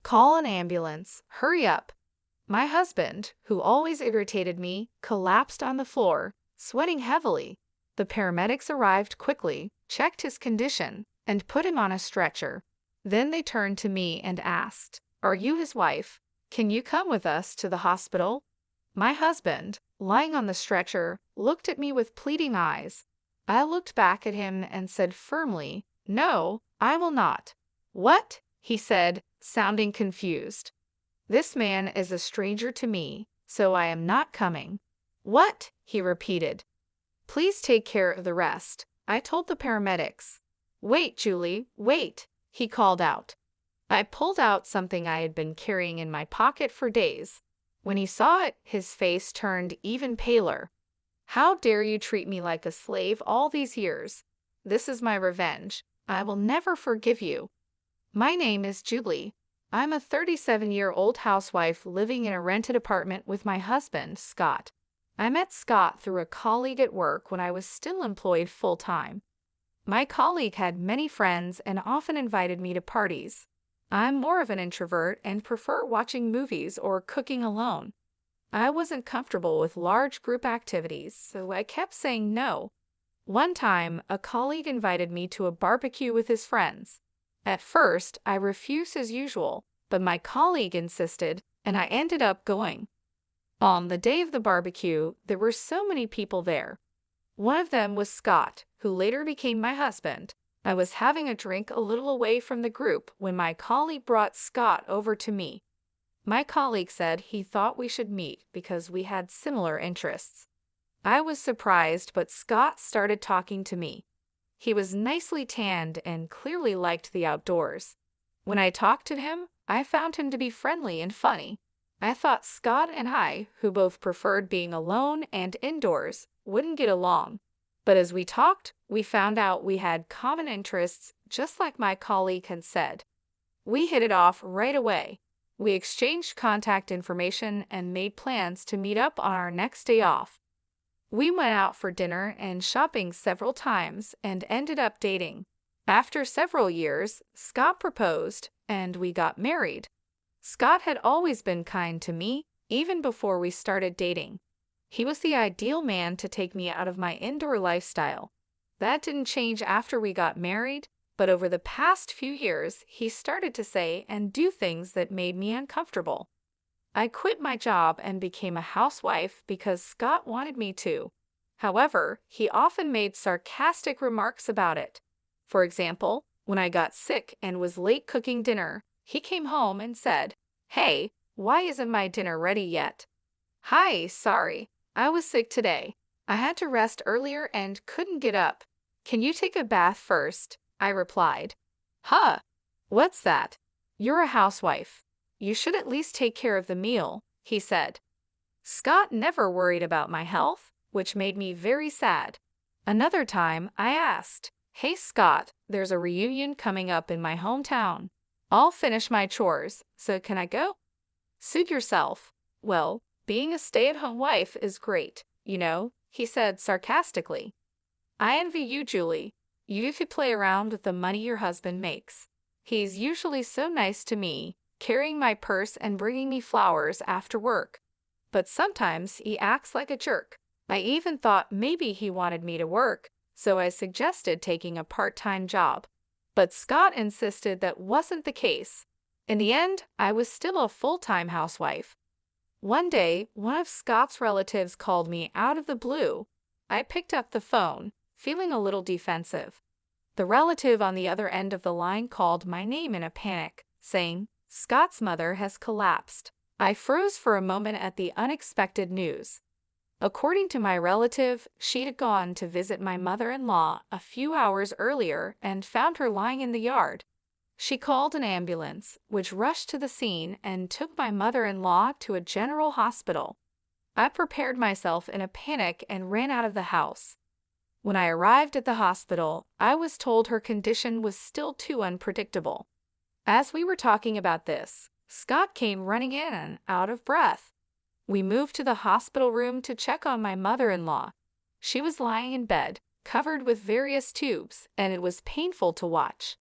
Call an ambulance. Hurry up. My husband, who always irritated me, collapsed on the floor, sweating heavily. The paramedics arrived quickly, checked his condition, and put him on a stretcher. Then they turned to me and asked, "Are you his wife? Can you come with us to the hospital?" My husband, lying on the stretcher, looked at me with pleading eyes. I looked back at him and said firmly, "No, I will not." "What?" he said, sounding confused. "This man is a stranger to me, so I am not coming." "What?" he repeated. "Please take care of the rest," I told the paramedics. "Wait, Julie, wait," he called out. I pulled out something I had been carrying in my pocket for days. When he saw it, his face turned even paler. "How dare you treat me like a slave all these years? This is my revenge. I will never forgive you." "My name is Julie. I'm a 37-year-old housewife living in a rented apartment with my husband, Scott. I met Scott through a colleague at work when I was still employed full-time. My colleague had many friends and often invited me to parties. I'm more of an introvert and prefer watching movies or cooking alone. I wasn't comfortable with large group activities, so I kept saying no. One time, a colleague invited me to a barbecue with his friends. At first, I refused as usual, but my colleague insisted, and I ended up going. On the day of the barbecue, there were so many people there. One of them was Scott, who later became my husband. I was having a drink a little away from the group when my colleague brought Scott over to me. My colleague said he thought we should meet because we had similar interests. I was surprised, but Scott started talking to me. He was nicely tanned and clearly liked the outdoors. When I talked to him, I found him to be friendly and funny. I thought Scott and I, who both preferred being alone and indoors, wouldn't get along. But as we talked, we found out we had common interests, just like my colleague had said. We hit it off right away. We exchanged contact information and made plans to meet up on our next day off. We went out for dinner and shopping several times and ended up dating. After several years, Scott proposed, and we got married. Scott had always been kind to me, even before we started dating. He was the ideal man to take me out of my indoor lifestyle. That didn't change after we got married, but over the past few years, he started to say and do things that made me uncomfortable. I quit my job and became a housewife because Scott wanted me to. However, he often made sarcastic remarks about it. For example, when I got sick and was late cooking dinner, he came home and said, "Hey, why isn't my dinner ready yet?" "Hi, sorry. I was sick today. I had to rest earlier and couldn't get up. Can you take a bath first?" I replied. "Huh? What's that? You're a housewife. You should at least take care of the meal," he said. Scott never worried about my health, which made me very sad. Another time, I asked, "Hey Scott, there's a reunion coming up in my hometown. I'll finish my chores, so can I go?" "Suit yourself. Well, being a stay-at-home wife is great, you know," he said sarcastically. "I envy you, Julie. You could play around with the money your husband makes. He's usually so nice to me, carrying my purse and bringing me flowers after work. But sometimes he acts like a jerk. I even thought maybe he wanted me to work, so I suggested taking a part-time job. But Scott insisted that wasn't the case. In the end, I was still a full-time housewife. One day, one of Scott's relatives called me out of the blue. I picked up the phone, feeling a little defensive. The relative on the other end of the line called my name in a panic, saying, "Scott's mother has collapsed." I froze for a moment at the unexpected news. According to my relative, she had gone to visit my mother-in-law a few hours earlier and found her lying in the yard. She called an ambulance, which rushed to the scene and took my mother-in-law to a general hospital. I prepared myself in a panic and ran out of the house. When I arrived at the hospital, I was told her condition was still too unpredictable. As we were talking about this, Scott came running in, out of breath. We moved to the hospital room to check on my mother-in-law. She was lying in bed, covered with various tubes, and it was painful to watch.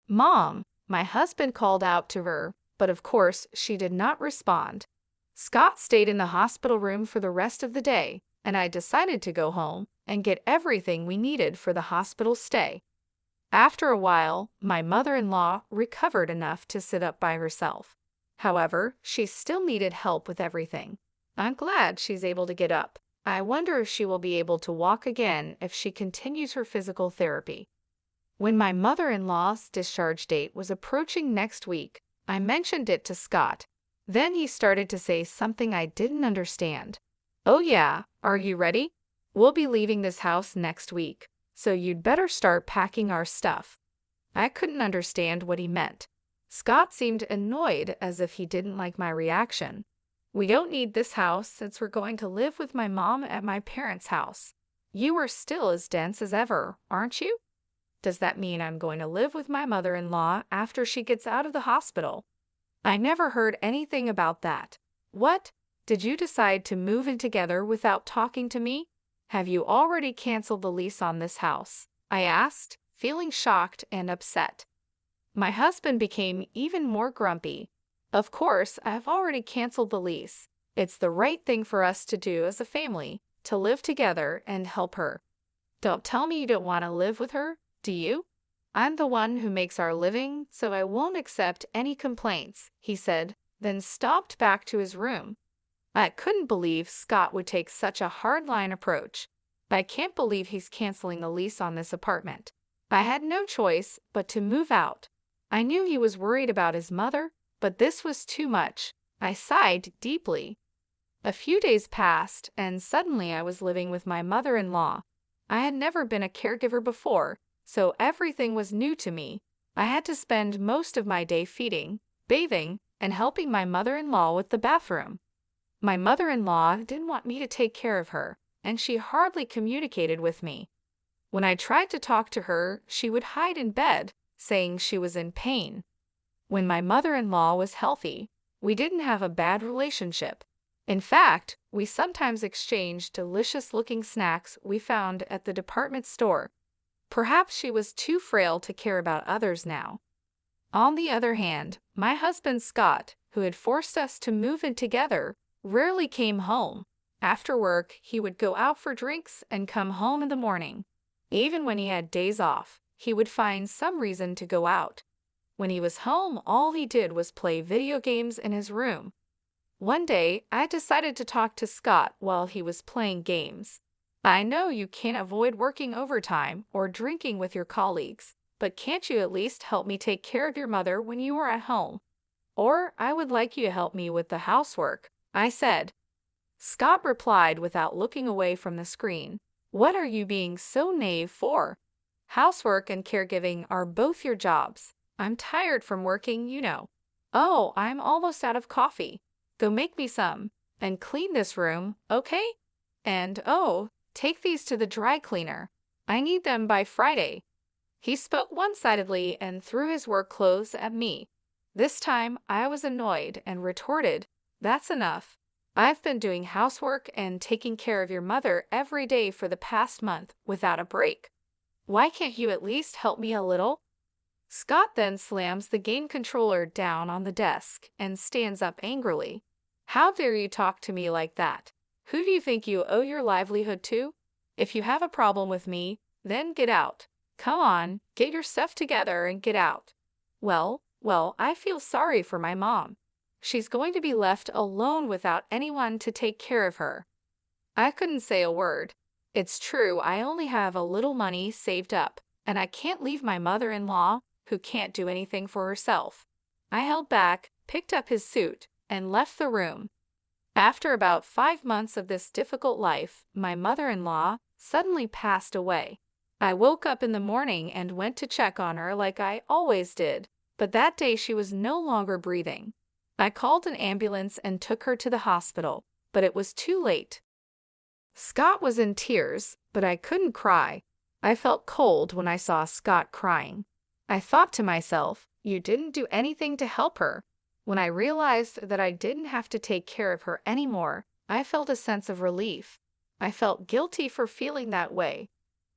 "Mom," my husband called out to her, but of course she did not respond. Scott stayed in the hospital room for the rest of the day, and I decided to go home and get everything we needed for the hospital stay. After a while, my mother-in-law recovered enough to sit up by herself. However, she still needed help with everything. I'm glad she's able to get up. I wonder if she will be able to walk again if she continues her physical therapy. When my mother-in-law's discharge date was approaching next week, I mentioned it to Scott. Then he started to say something I didn't understand. "Oh yeah, are you ready? We'll be leaving this house next week, so you'd better start packing our stuff." I couldn't understand what he meant. Scott seemed annoyed, as if he didn't like my reaction. "We don't need this house since we're going to live with my mom at my parents' house. You are still as dense as ever, aren't you? Does that mean I'm going to live with my mother-in-law after she gets out of the hospital?" I never heard anything about that. What? Did you decide to move in together without talking to me? Have you already canceled the lease on this house? I asked, feeling shocked and upset. My husband became even more grumpy. "Of course, I've already canceled the lease. It's the right thing for us to do as a family, to live together and help her." "Don't tell me you don't want to live with her, do you? I'm the one who makes our living, so I won't accept any complaints," he said, then stomped back to his room. I couldn't believe Scott would take such a hardline approach. I can't believe he's canceling the lease on this apartment. I had no choice but to move out. I knew he was worried about his mother, but this was too much. I sighed deeply. A few days passed, and suddenly I was living with my mother-in-law. I had never been a caregiver before, so everything was new to me. I had to spend most of my day feeding, bathing, and helping my mother-in-law with the bathroom. My mother-in-law didn't want me to take care of her, and she hardly communicated with me. When I tried to talk to her, she would hide in bed, saying she was in pain. When my mother-in-law was healthy, we didn't have a bad relationship. In fact, we sometimes exchanged delicious-looking snacks we found at the department store. Perhaps she was too frail to care about others now. On the other hand, my husband Scott, who had forced us to move in together, rarely came home. After work, he would go out for drinks and come home in the morning. Even when he had days off, he would find some reason to go out. When he was home, all he did was play video games in his room. One day, I decided to talk to Scott while he was playing games. "I know you can't avoid working overtime or drinking with your colleagues, but can't you at least help me take care of your mother when you are at home? Or I would like you to help me with the housework," I said. Scott replied without looking away from the screen. "What are you being so naive for? Housework and caregiving are both your jobs. I'm tired from working, you know. Oh, I'm almost out of coffee. Go make me some. And clean this room, okay? And oh, take these to the dry cleaner. I need them by Friday." He spoke one-sidedly and threw his work clothes at me. This time, I was annoyed and retorted, "That's enough. I've been doing housework and taking care of your mother every day for the past month without a break. Why can't you at least help me a little?" Scott then slams the game controller down on the desk and stands up angrily. "How dare you talk to me like that? Who do you think you owe your livelihood to? If you have a problem with me, then get out. Come on, get your stuff together and get out." Well, I feel sorry for my mom. She's going to be left alone without anyone to take care of her. I couldn't say a word. It's true, I only have a little money saved up, and I can't leave my mother-in-law, who can't do anything for herself. I held back, picked up his suit, and left the room. After about 5 months of this difficult life, my mother-in-law suddenly passed away. I woke up in the morning and went to check on her like I always did, but that day she was no longer breathing. I called an ambulance and took her to the hospital, but it was too late. Scott was in tears, but I couldn't cry. I felt cold when I saw Scott crying. I thought to myself, you didn't do anything to help her. When I realized that I didn't have to take care of her anymore, I felt a sense of relief. I felt guilty for feeling that way.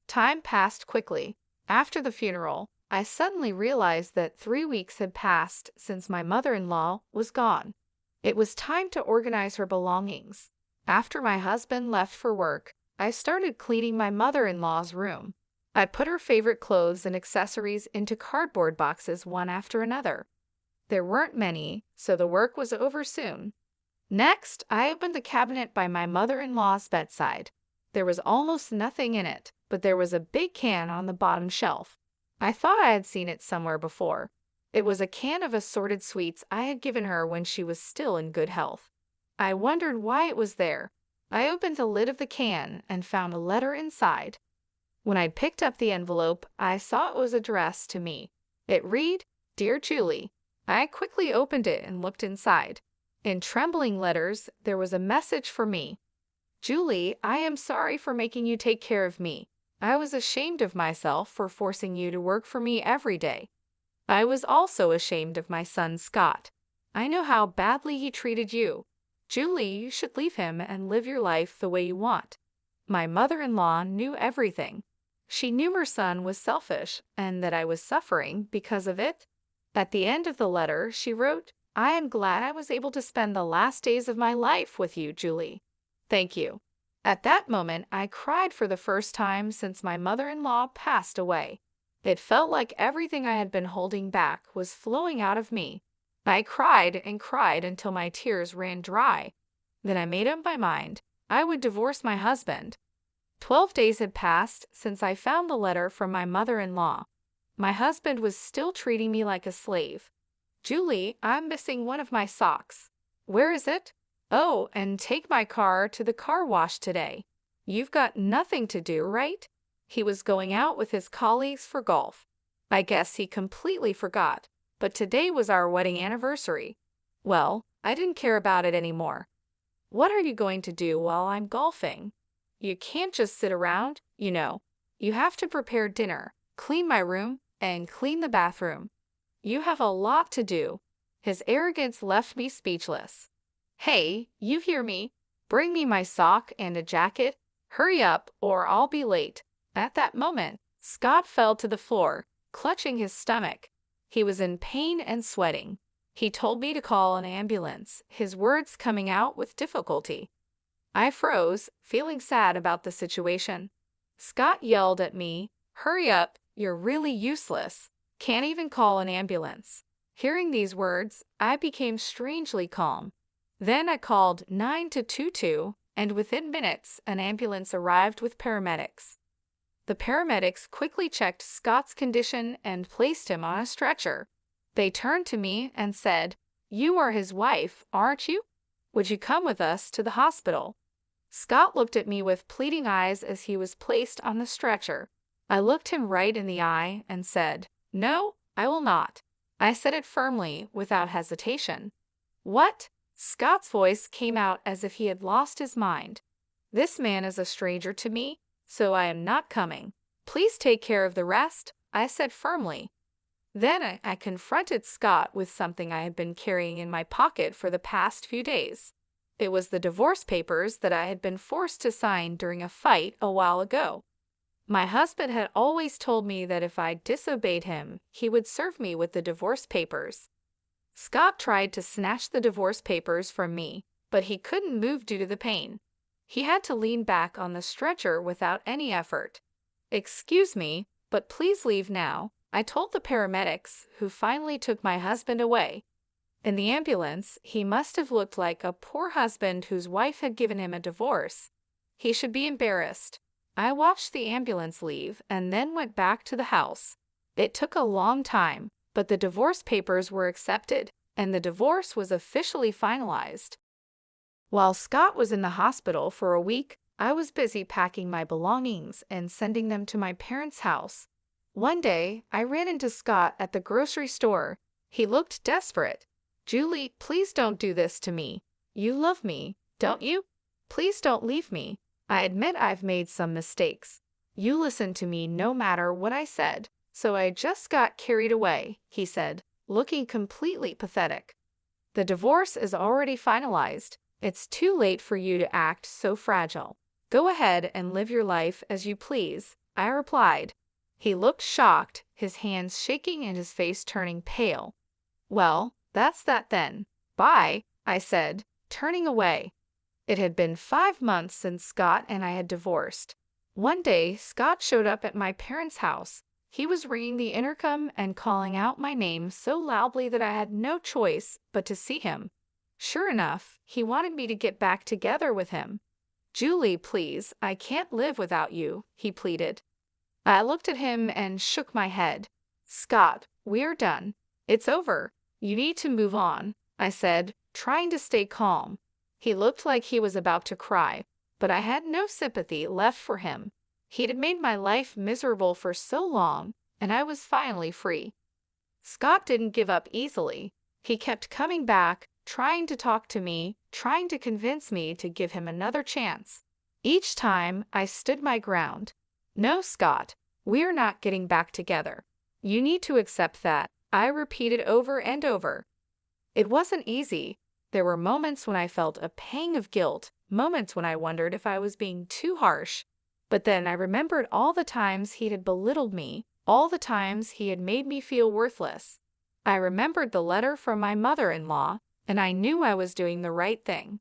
Time passed quickly. After the funeral, I suddenly realized that 3 weeks had passed since my mother-in-law was gone. It was time to organize her belongings. After my husband left for work, I started cleaning my mother-in-law's room. I put her favorite clothes and accessories into cardboard boxes one after another. There weren't many, so the work was over soon. Next, I opened the cabinet by my mother-in-law's bedside. There was almost nothing in it, but there was a big can on the bottom shelf. I thought I had seen it somewhere before. It was a can of assorted sweets I had given her when she was still in good health. I wondered why it was there. I opened the lid of the can and found a letter inside. When I picked up the envelope, I saw it was addressed to me. It read, "Dear Julie." I quickly opened it and looked inside. In trembling letters, there was a message for me. "Julie, I am sorry for making you take care of me. I was ashamed of myself for forcing you to work for me every day. I was also ashamed of my son Scott. I know how badly he treated you. Julie, you should leave him and live your life the way you want." My mother-in-law knew everything. She knew her son was selfish and that I was suffering because of it. At the end of the letter, she wrote, "I am glad I was able to spend the last days of my life with you, Julie. Thank you." At that moment, I cried for the first time since my mother-in-law passed away. It felt like everything I had been holding back was flowing out of me. I cried and cried until my tears ran dry. Then I made up my mind. I would divorce my husband. 12 days had passed since I found the letter from my mother-in-law. My husband was still treating me like a slave. "Julie, I'm missing one of my socks." "Where is it?" "Oh, and take my car to the car wash today." "You've got nothing to do, right?" He was going out with his colleagues for golf. I guess he completely forgot, but today was our wedding anniversary. Well, I didn't care about it anymore. "What are you going to do while I'm golfing?" "You can't just sit around, you know. You have to prepare dinner, clean my room, and clean the bathroom. You have a lot to do." His arrogance left me speechless. "Hey, you hear me? Bring me my sock and a jacket. Hurry up, or I'll be late." At that moment, Scott fell to the floor, clutching his stomach. He was in pain and sweating. He told me to call an ambulance, his words coming out with difficulty. I froze, feeling sad about the situation. Scott yelled at me, "Hurry up, you're really useless. Can't even call an ambulance." Hearing these words, I became strangely calm. Then I called 922, and within minutes, an ambulance arrived with paramedics. The paramedics quickly checked Scott's condition and placed him on a stretcher. They turned to me and said, "You are his wife, aren't you? Would you come with us to the hospital?" Scott looked at me with pleading eyes as he was placed on the stretcher. I looked him right in the eye and said, "No, I will not." I said it firmly, without hesitation. "What?" Scott's voice came out as if he had lost his mind. "This man is a stranger to me, so I am not coming. Please take care of the rest," I said firmly. Then I confronted Scott with something I had been carrying in my pocket for the past few days. It was the divorce papers that I had been forced to sign during a fight a while ago. My husband had always told me that if I disobeyed him, he would serve me with the divorce papers. Scott tried to snatch the divorce papers from me, but he couldn't move due to the pain. He had to lean back on the stretcher without any effort. "Excuse me, but please leave now," I told the paramedics, who finally took my husband away. In the ambulance, he must have looked like a poor husband whose wife had given him a divorce. He should be embarrassed. I watched the ambulance leave and then went back to the house. It took a long time, but the divorce papers were accepted, and the divorce was officially finalized. While Scott was in the hospital for a week, I was busy packing my belongings and sending them to my parents' house. One day, I ran into Scott at the grocery store. He looked desperate. "Julie, please don't do this to me. You love me, don't you? Please don't leave me. I admit I've made some mistakes. You listened to me no matter what I said, so I just got carried away," he said, looking completely pathetic. "The divorce is already finalized. It's too late for you to act so fragile. Go ahead and live your life as you please," I replied. He looked shocked, his hands shaking and his face turning pale. "Well, that's that then. Bye," I said, turning away. It had been 5 months since Scott and I had divorced. One day, Scott showed up at my parents' house. He was ringing the intercom and calling out my name so loudly that I had no choice but to see him. Sure enough, he wanted me to get back together with him. "Julie, please, I can't live without you," he pleaded. I looked at him and shook my head. "Scott, we're done. It's over. You need to move on," I said, trying to stay calm. He looked like he was about to cry, but I had no sympathy left for him. He had made my life miserable for so long, and I was finally free. Scott didn't give up easily. He kept coming back, trying to talk to me, trying to convince me to give him another chance. Each time, I stood my ground. "No, Scott, we're not getting back together. You need to accept that," I repeated over and over. It wasn't easy. There were moments when I felt a pang of guilt, moments when I wondered if I was being too harsh. But then I remembered all the times he had belittled me, all the times he had made me feel worthless. I remembered the letter from my mother-in-law, and I knew I was doing the right thing.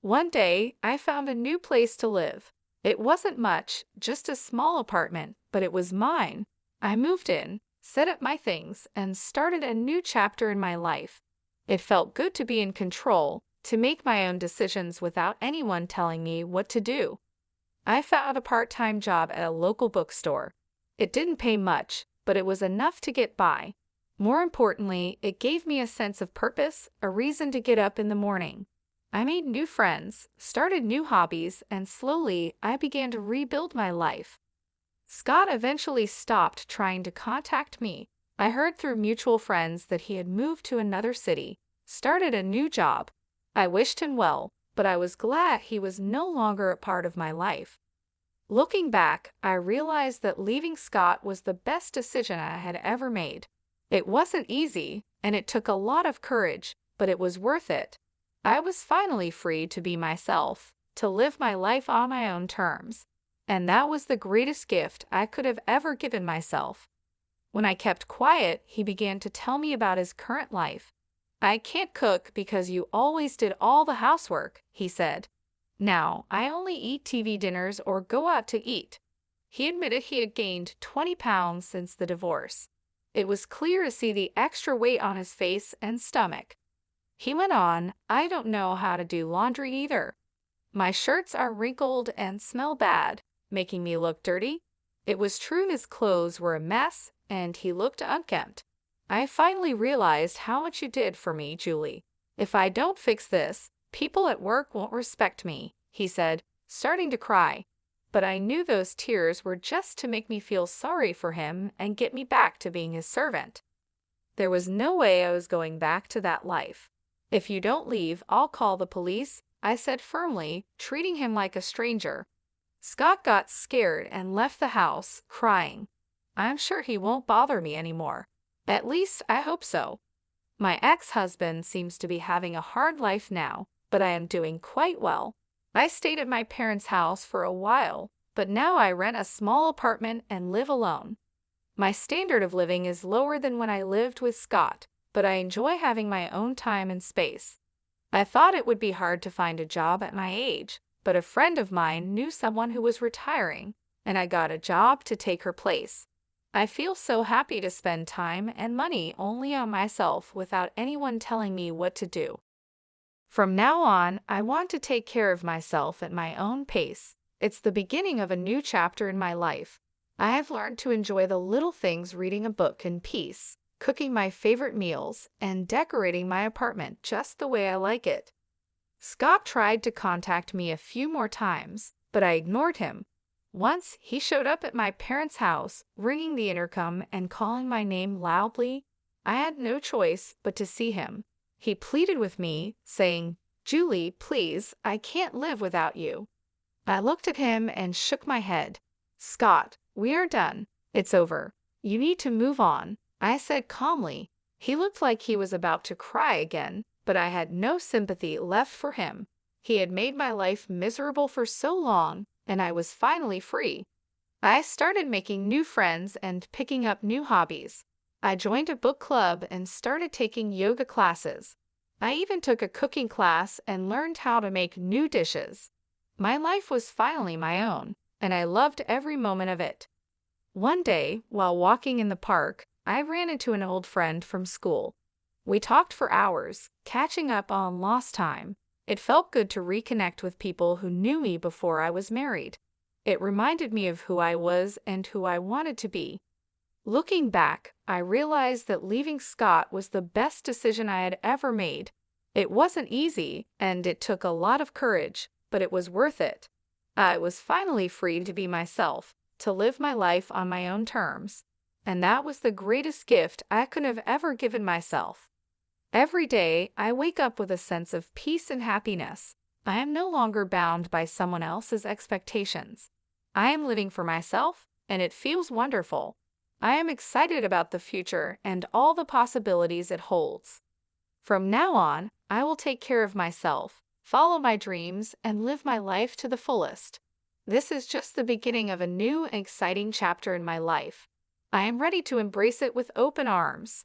One day, I found a new place to live. It wasn't much, just a small apartment, but it was mine. I moved in, set up my things, and started a new chapter in my life. It felt good to be in control, to make my own decisions without anyone telling me what to do. I found a part-time job at a local bookstore. It didn't pay much, but it was enough to get by. More importantly, it gave me a sense of purpose, a reason to get up in the morning. I made new friends, started new hobbies, and slowly I began to rebuild my life. Scott eventually stopped trying to contact me. I heard through mutual friends that he had moved to another city, started a new job. I wished him well, but I was glad he was no longer a part of my life. Looking back, I realized that leaving Scott was the best decision I had ever made. It wasn't easy, and it took a lot of courage, but it was worth it. I was finally free to be myself, to live my life on my own terms. And that was the greatest gift I could have ever given myself. When I kept quiet, he began to tell me about his current life. "I can't cook because you always did all the housework," he said. "Now, I only eat TV dinners or go out to eat." He admitted he had gained 20 pounds since the divorce. It was clear to see the extra weight on his face and stomach. He went on, "I don't know how to do laundry either. My shirts are wrinkled and smell bad, making me look dirty." It was true his clothes were a mess, and he looked unkempt. "I finally realized how much you did for me, Julie. If I don't fix this, people at work won't respect me," he said, starting to cry. But I knew those tears were just to make me feel sorry for him and get me back to being his servant. There was no way I was going back to that life. "If you don't leave, I'll call the police," I said firmly, treating him like a stranger. Scott got scared and left the house, crying. I'm sure he won't bother me anymore. At least, I hope so. My ex-husband seems to be having a hard life now, but I am doing quite well. I stayed at my parents' house for a while, but now I rent a small apartment and live alone. My standard of living is lower than when I lived with Scott, but I enjoy having my own time and space. I thought it would be hard to find a job at my age, but a friend of mine knew someone who was retiring, and I got a job to take her place. I feel so happy to spend time and money only on myself without anyone telling me what to do. From now on, I want to take care of myself at my own pace. It's the beginning of a new chapter in my life. I have learned to enjoy the little things, reading a book in peace, cooking my favorite meals, and decorating my apartment just the way I like it. Scott tried to contact me a few more times, but I ignored him. Once, he showed up at my parents' house, ringing the intercom and calling my name loudly. I had no choice but to see him. He pleaded with me, saying, "Julie, please, I can't live without you." I looked at him and shook my head. "Scott, we are done. It's over. You need to move on," I said calmly. He looked like he was about to cry again, but I had no sympathy left for him. He had made my life miserable for so long, and I was finally free. I started making new friends and picking up new hobbies. I joined a book club and started taking yoga classes. I even took a cooking class and learned how to make new dishes. My life was finally my own, and I loved every moment of it. One day, while walking in the park, I ran into an old friend from school. We talked for hours, catching up on lost time. It felt good to reconnect with people who knew me before I was married. It reminded me of who I was and who I wanted to be. Looking back, I realized that leaving Scott was the best decision I had ever made. It wasn't easy, and it took a lot of courage, but it was worth it. I was finally free to be myself, to live my life on my own terms. And that was the greatest gift I could have ever given myself. Every day, I wake up with a sense of peace and happiness. I am no longer bound by someone else's expectations. I am living for myself, and it feels wonderful. I am excited about the future and all the possibilities it holds. From now on, I will take care of myself, follow my dreams, and live my life to the fullest. This is just the beginning of a new and exciting chapter in my life. I am ready to embrace it with open arms.